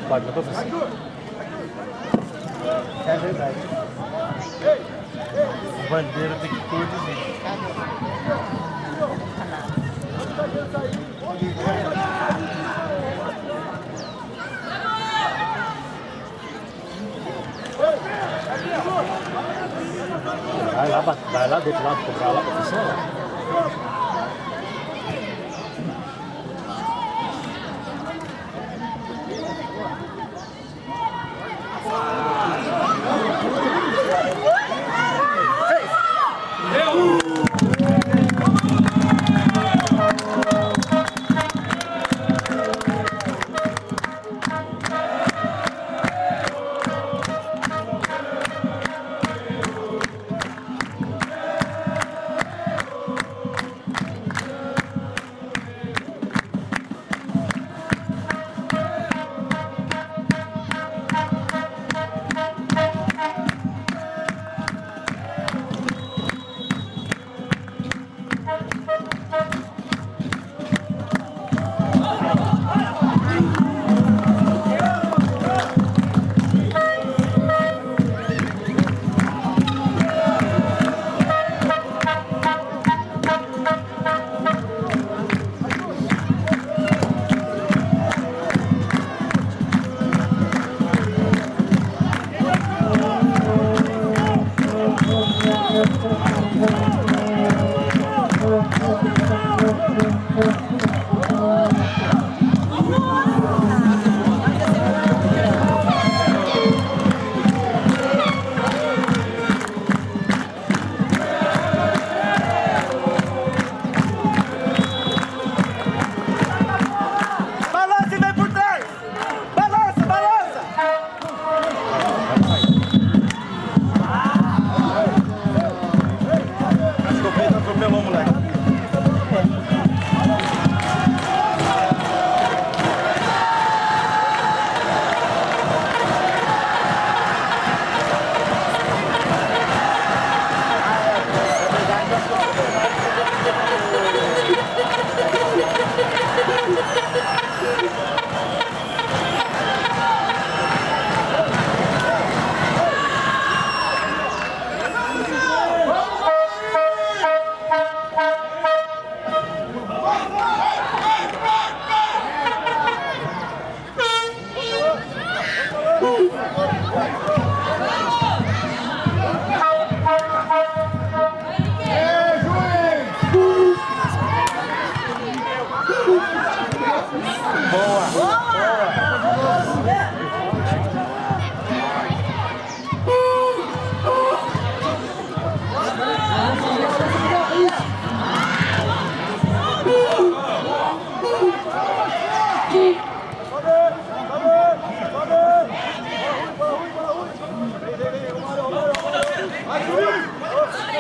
Pode, não tô fazendo. É verdade. O bandeira tem que conduzir. Vai lá do outro lado cobrar lá, professor.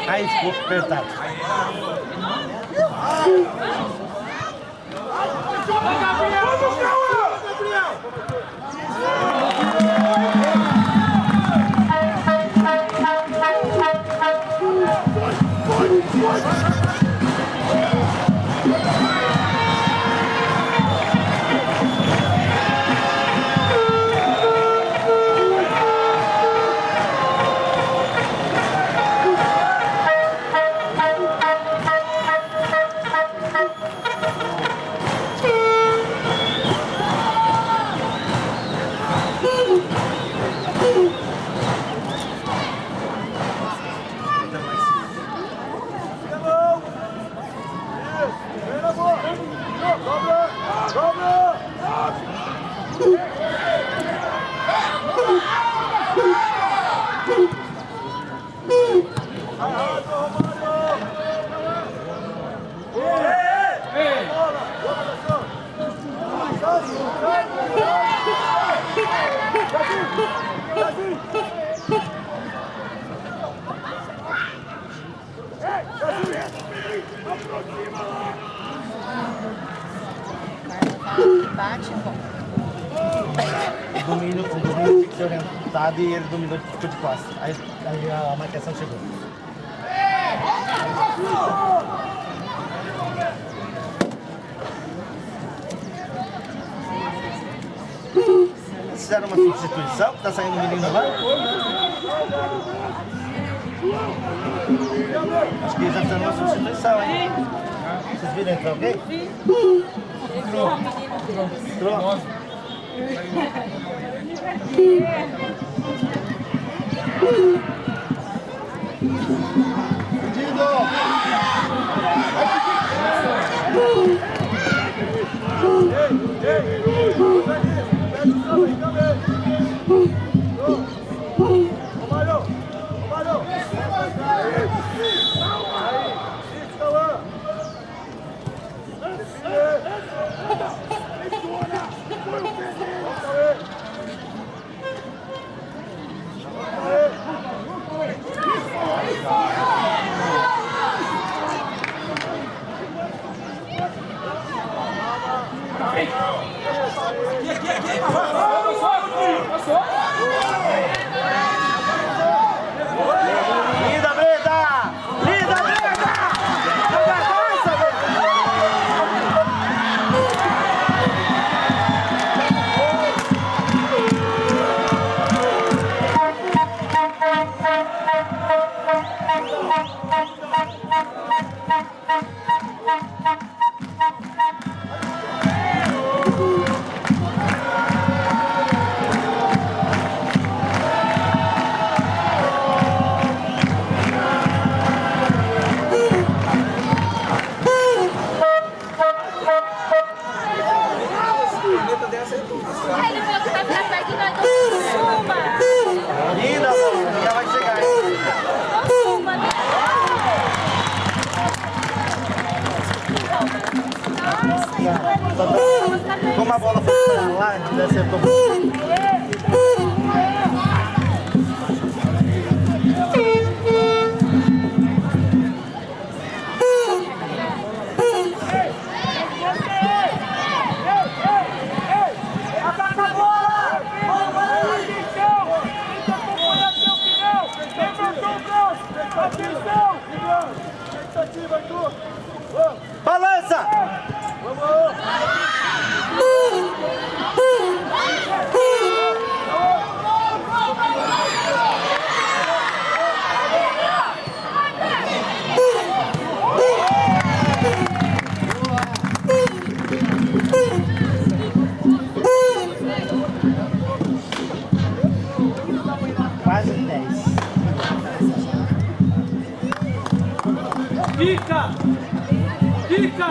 Aí ficou apertado. lado e ele dominou e ficou de costas. Aí a marcação chegou. Eles fizeram uma substituição, tá saindo o menino lá? Acho que eles já fizeram uma substituição, hein? Vocês viram entrar alguém? Entrou. Linda, Breda! Linda, Breda! Ele falou que vai ficar perto e nós não suma. Linda, já vai chegar. Não suma, né? Como a bola foi pra lá, ele acertou. Balança! Quase 10. Fica! Fica!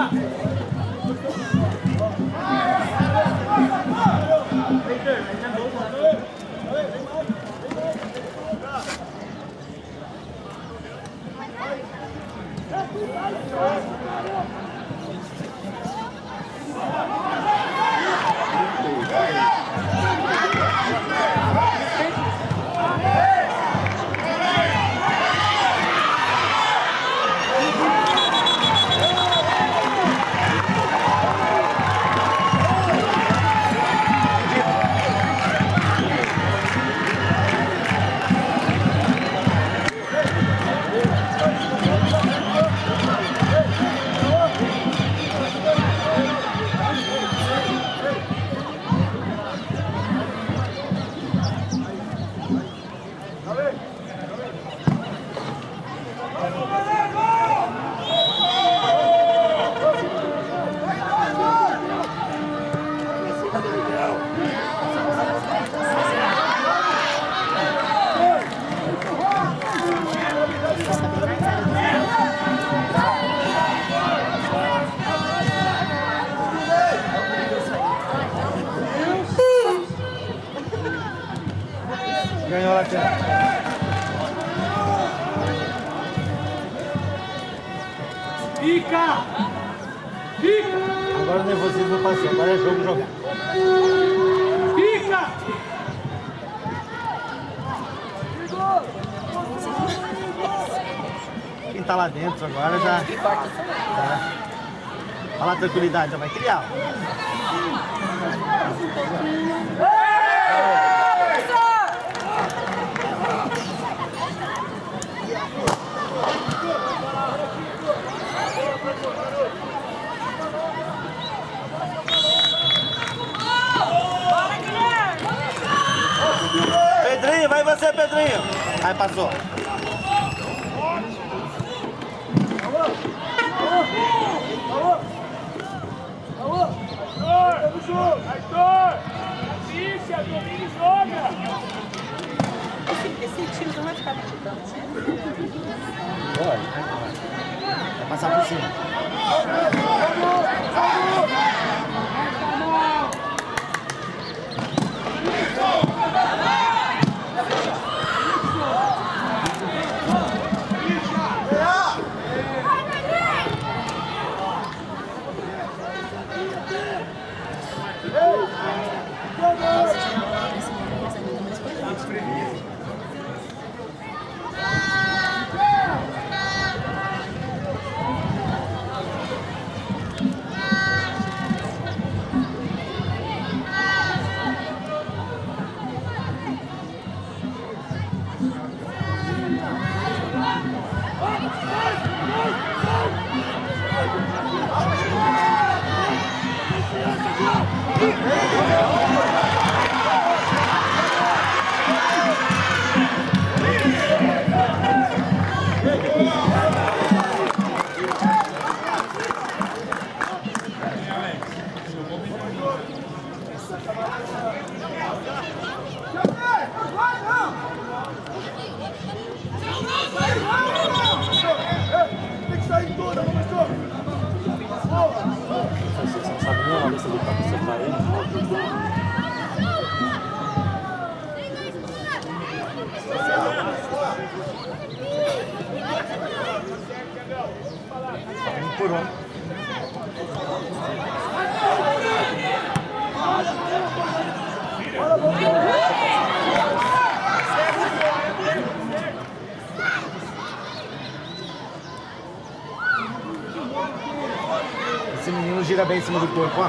Ganhou lá dentro. Fica! Fica! Agora o nervosismo passou, agora é jogo jogar. Fica! Quem tá lá dentro agora já. Tá. Olha lá a tranquilidade, já vai criar. você, Pedrinho. Aí passou. Esse time não vai ficar disputando, né? Vai passar por cima. Você não sabe nem a lista do que você tá aí. Por um. Esse menino gira bem em cima do corpo, ó.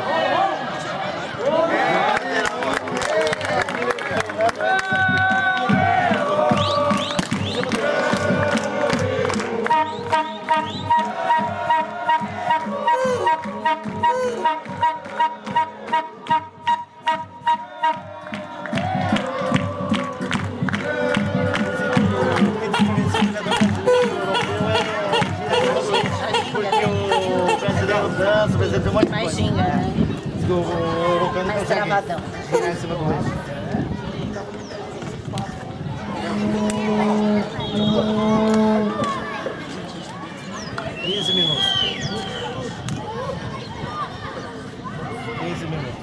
Mais ginga, né? Mais travadão. Girar em cima do rosto. Minutos. 15 minutos.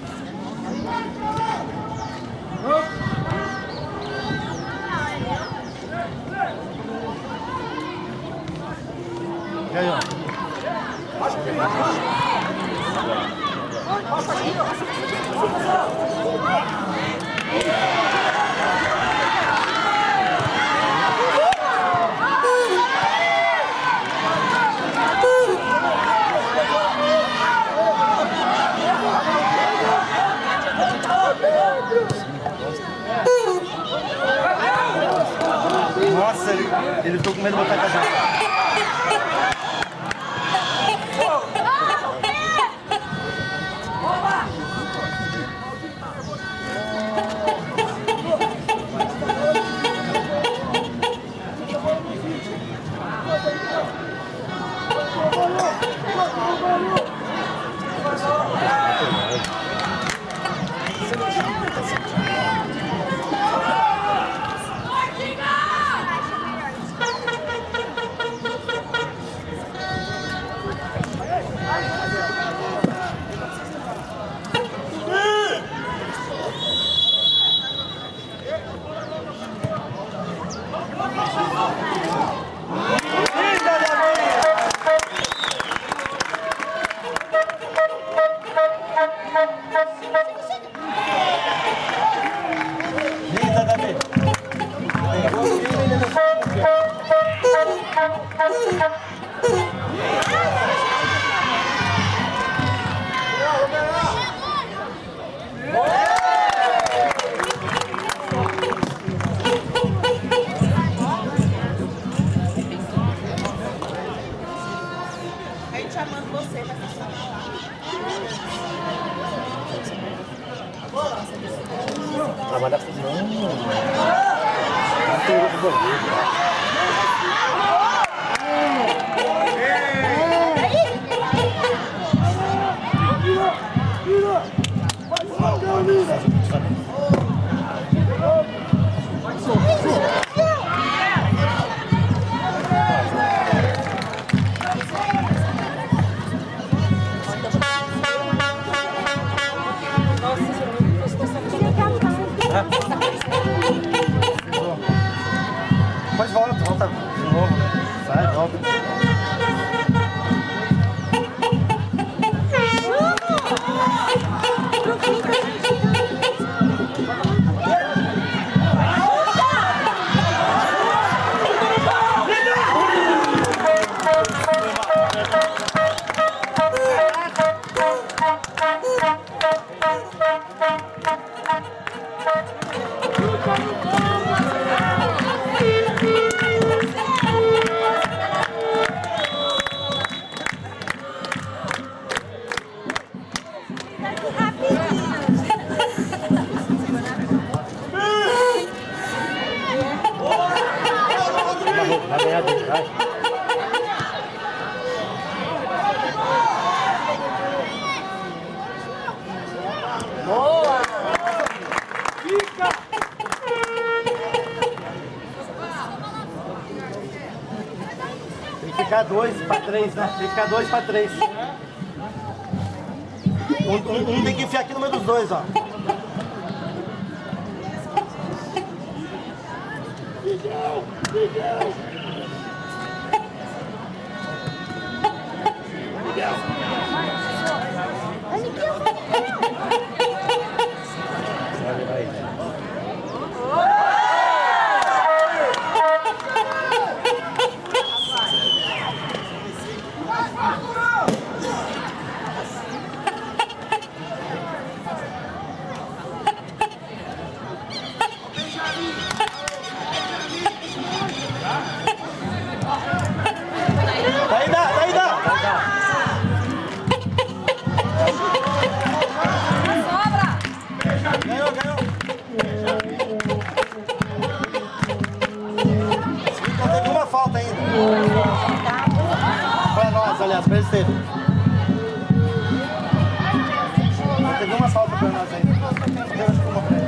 Ganhou. Nossa, ele ficou com medo de botar a cabeça. Depois volta de novo. Sai, volta. Vai ganhar dele, vai. Boa! Fica! Tem que ficar 2 para 3, né? Tem que ficar 2 para 3. Um tem que enfiar aqui no meio dos dois, ó. Daí dá! Ganhou! Não teve uma falta ainda. Pra nós, aliás, pra eles terem. Não teve uma falta pra nós ainda. Eu acho que uma pra ele.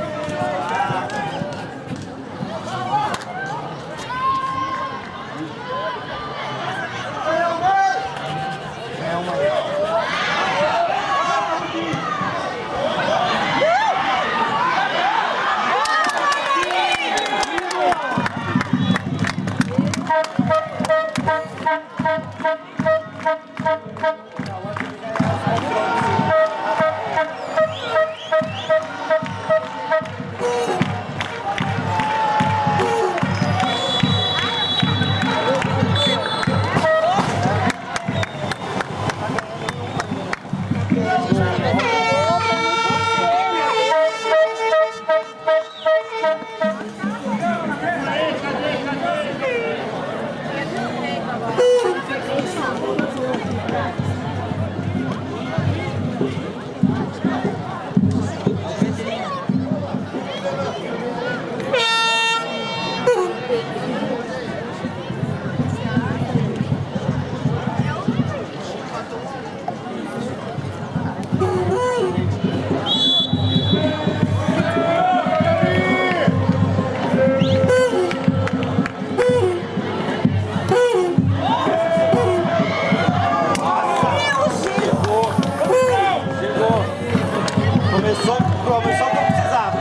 Começou o que eu precisava.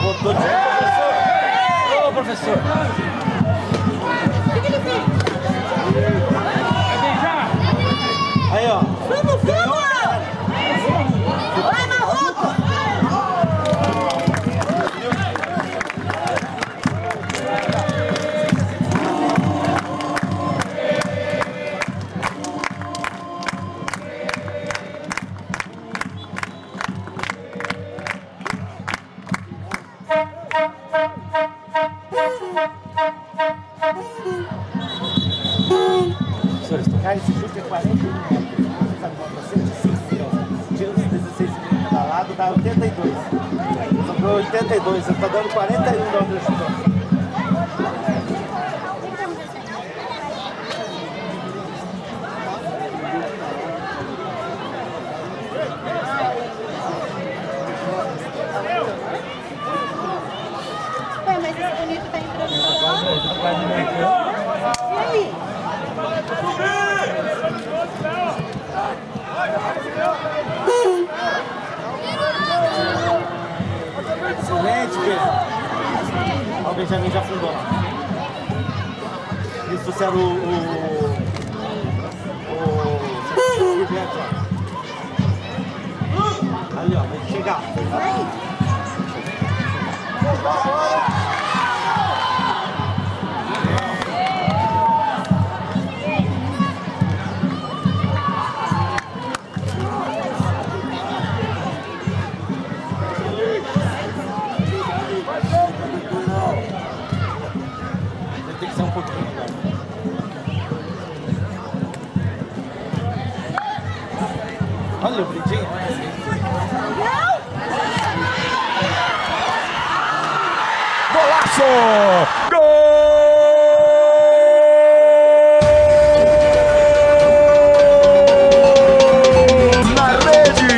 Botou de professor. Ô, professor. Aí, ó. Vamos! Vai, Marroco! Cara, esse chute é 41 metros. Sabe quanto? 105 milhões. Tira os 16 milhões cada lado, dá 82. Sobrou 80. 72, você tá dando 41 da outra chuta. Mas esse bonito tá entrando. E aí? Excelente, Pedro. Ó, o Benjamin já afundou lá. Isso era o ali, ó, vai chegar. Tem que ser um pouquinho melhor. Olha o brilhinho. Golaço! Gol! Na rede!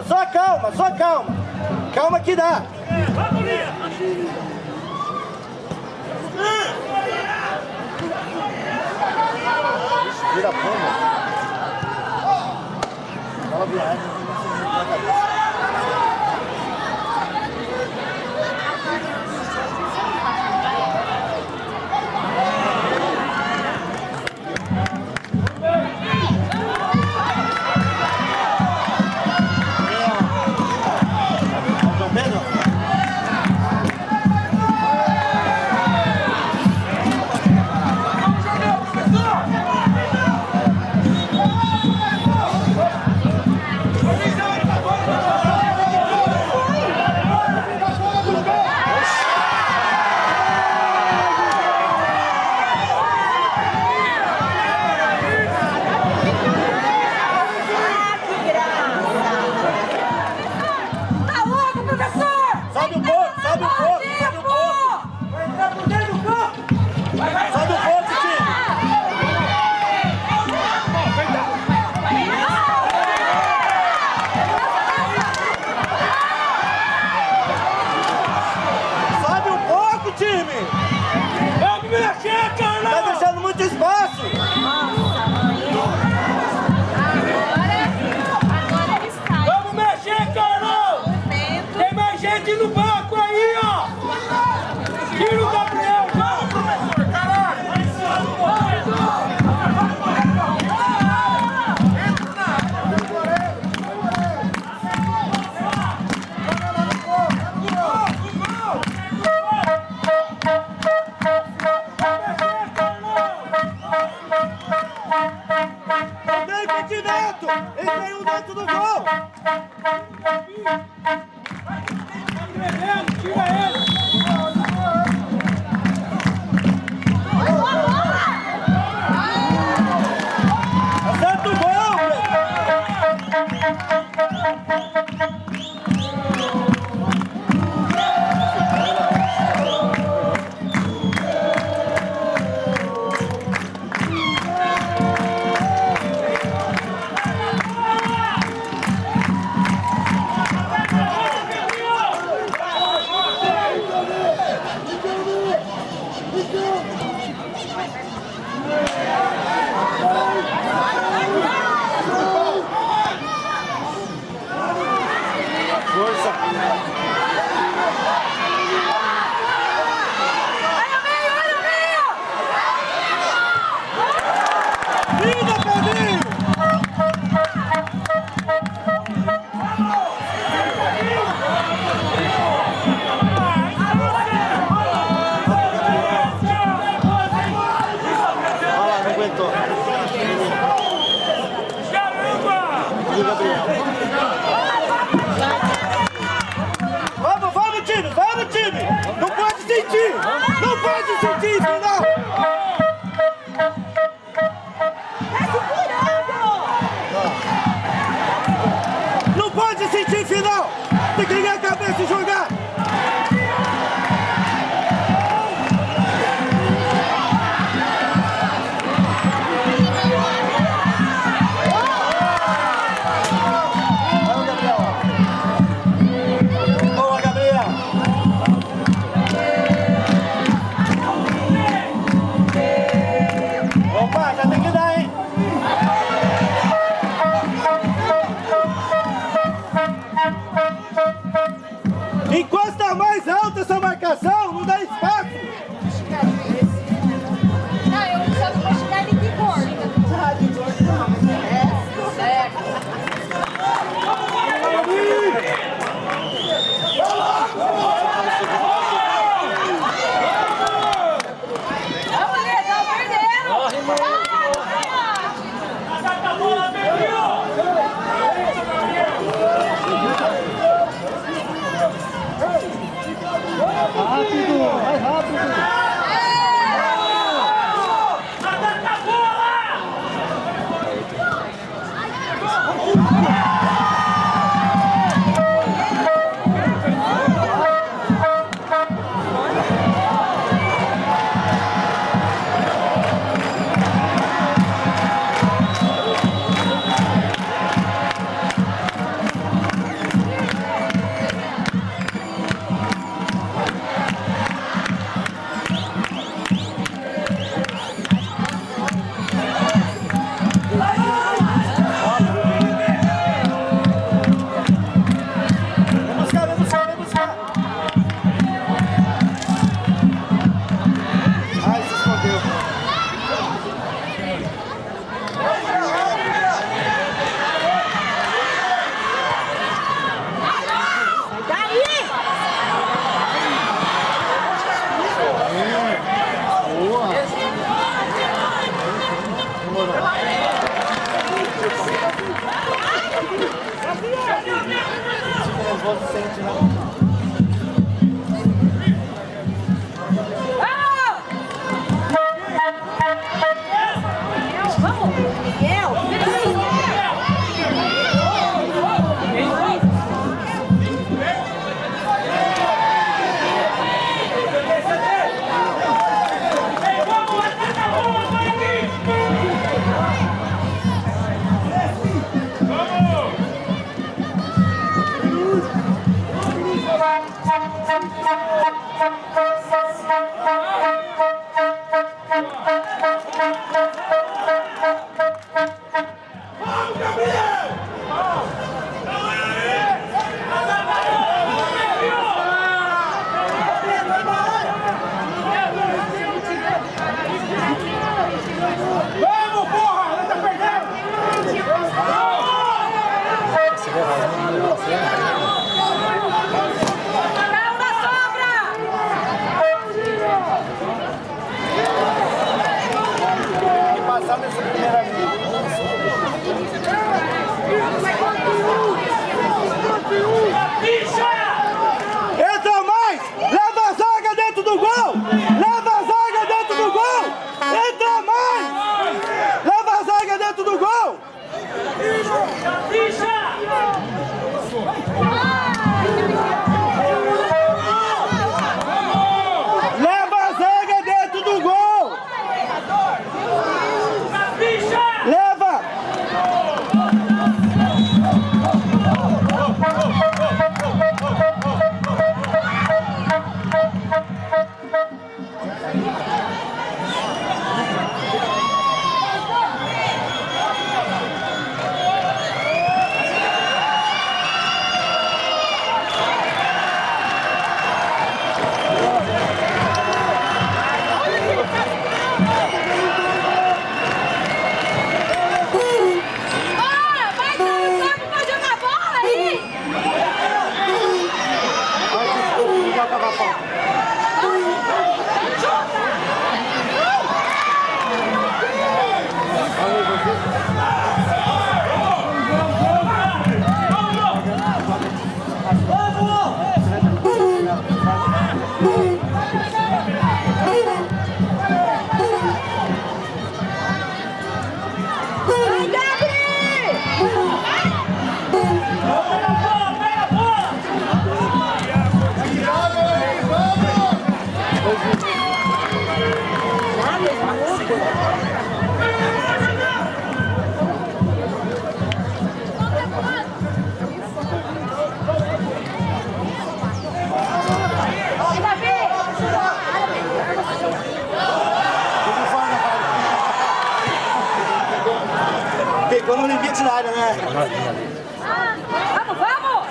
só calma, só calma. Calma que dá. Vira a bomba. Bola viagem, na cabeça. Rápido! nervoso sente, né? Vamos! Miguel! Passar nessa primeira vez. Entra mais! Leva a zaga dentro do gol! Leva a zaga dentro do gol! Entra mais! Leva a zaga dentro do gol! Leva a zaga dentro do gol! Leva! Pegou no limite da área, né? Vamos, vamos!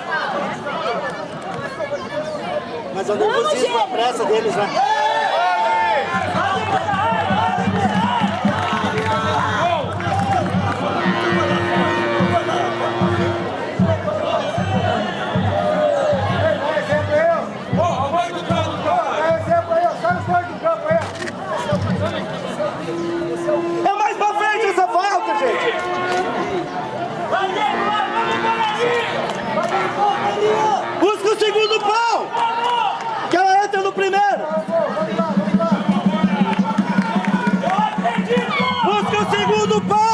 Mas o nervosismo, a pressa deles, né? É mais pra frente essa falta, gente! Busca o segundo pau! Que ela entra no primeiro! Busca o segundo pau!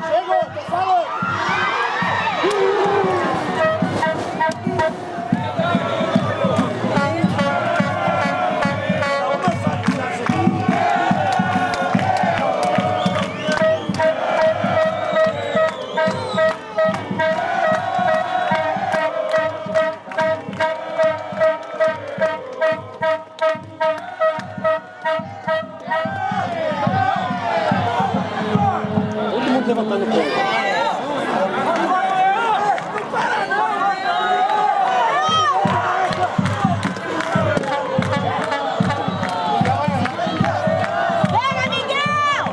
Chegou, tô falando. Todo mundo levantando o pé. Pega, Miguel!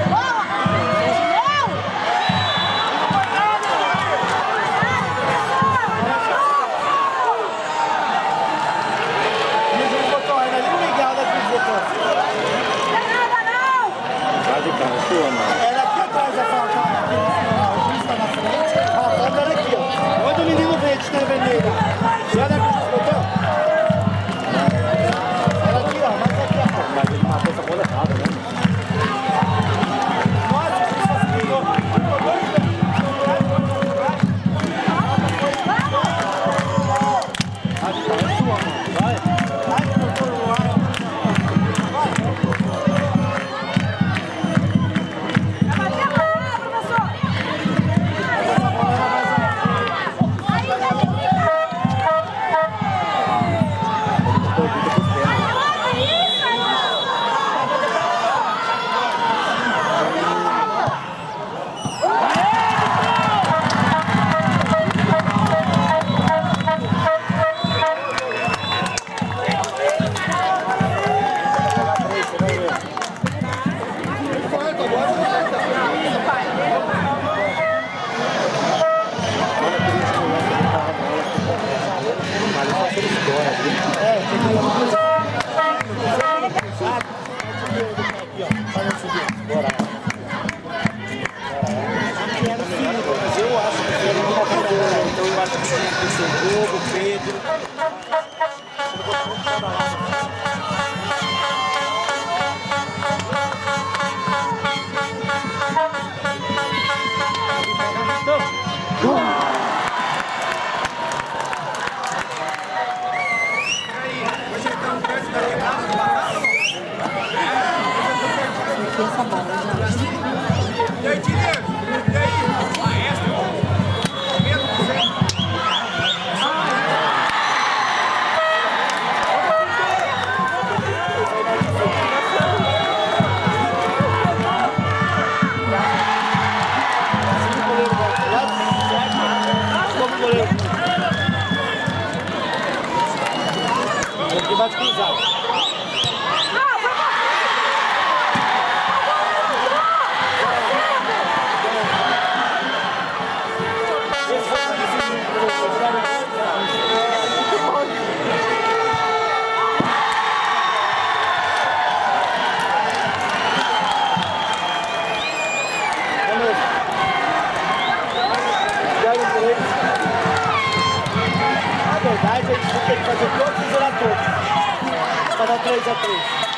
Boa! Miguel! E a gente botou a ali no Miguel da visita. Quase cara, sua, mano. Era aqui atrás da falta. A justa na frente. A falta era aqui, ó. Onde o menino verde tem vermelha. Já era que a gente botou? Era aqui, ó. Mas aqui, ó. Mas ele matou essa bola errada, né? Nossa, que facilitou. Quase cara, sua, mano. Vai. Ai, botou no ar. Vai. Bate cruzado. Na verdade, a gente tem que fazer todos e zerar todos. Para dar 3-3.